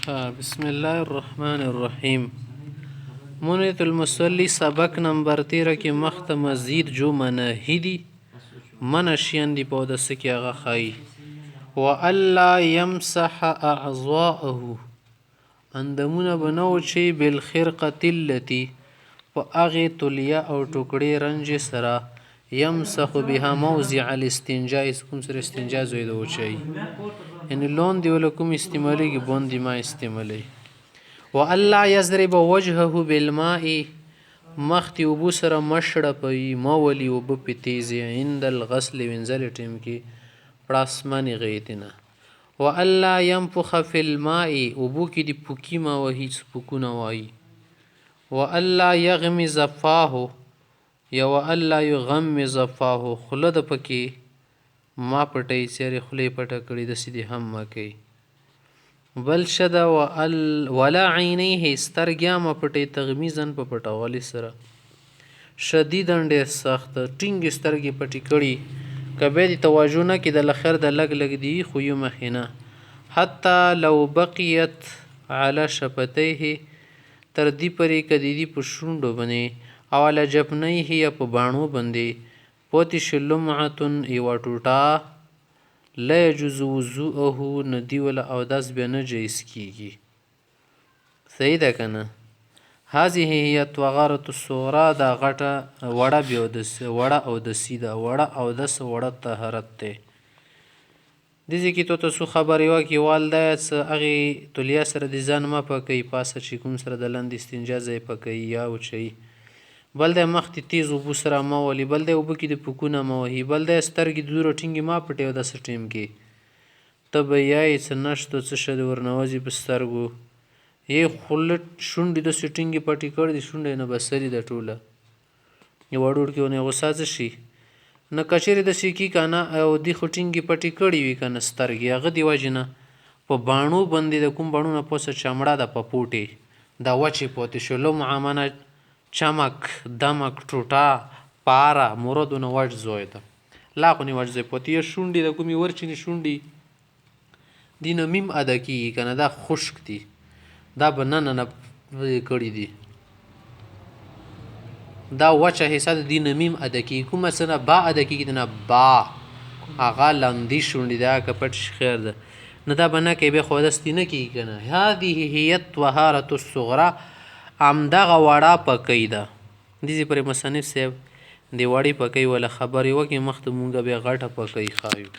بسم الله الرحمن الرحیم. منیت المصلی سبق نمبر 13 کې مخت مزید جو مناهی دي منشیان دي په دسه کې هغه خای و الله يمسح اعضاءه اندمونه بنو چې بالخرقه التي په هغه تلیه او ټوکړې رنج سره يمسح بها موضع الاستنجاء کوم سره استنجا زوی د وچی یعنی لون دی ول کوم استعمالي کې بوندي ما استعمالي و الله يضرب وجهه بالماء مختی وبو سره مشړه پي مولي وب په تیزي عند الغسل وینځل ټیم کې پړاسمنې غیتنه و الله ينفخ في الماء وبو کې دی پوکی ما وهي سپکونه وای و الله يغمز فاه یا و الله يغمز فاه خلد پکې ما پټی سره خلې پټه کړې د سیدی هم ما کوي بل شد ولا عینیه سترګیا ما پټی تغمیزن په پټوالي سره شدیدن ډېر سخت ټینګ سترګې پټی کړي کبه دي توجه نه کې د لخر د لګ لګ دی خو یو مخینه حتی لو بقیت علی شفتیه تر دې پرې کدی دی په شونډو باندې او علی جبنیه یا په باڼو باندې پوتش لمعتن ایوا ټوټا لا يجوز وضوءه ندی ولا او داس بیا نه جایز کیږي صحیح ده کنه هذه هي طهارة الصغرى دا غټه وړه بیا د وړه او د سیده وړه او د وړه طهارت ته دځې کې تو تاسو خبرې واکې والده هغه تولیا سره د ځان ما پکې پاسه چې کوم سره د لاندې استنجا ځای پکې یا او چي بل د مخ تیز وبو سره ما ولي بل د وبو کې د پکونه ما وهي بل د سترګې دور ټینګي ما پټیو د سټیم کې تب یای سنشت څه شد ورنوازي په سترګو یې خلټ شونډې د سټینګي پټی کړ دي شونډې نه بسري د ټوله یو وړور کې ونه غوساز شي نه کچېره د سکی کنه او دی خټینګي پټی کړی وی کنه سترګي هغه دی وجنه په باڼو باندې د کوم باڼو نه پوسه چمړه د پپوټي دا وچی پوت شلو معامنه چمک دمک ټوټا پارا مرادونه وړ زوی ده لا خو نه وړ زوی پتی شونډي د کومي ورچني شونډي دینه میم ادا کی کنه دا خشک دي دا بننه نه کړی دي دا وچه حصہ د دینه میم ادا کی کومه سره با ادا کی نه با اغه لاندې شونډي دا کپټ خیر ده نه دا بنا کې به خودستی نه کی کنه هذه هي طهارة الصغرى امدغه وړه پکې ده دې پر مصنف صاحب دی وړي پکې ولا خبرې وکي مخته مونږ به غټه پکې خایو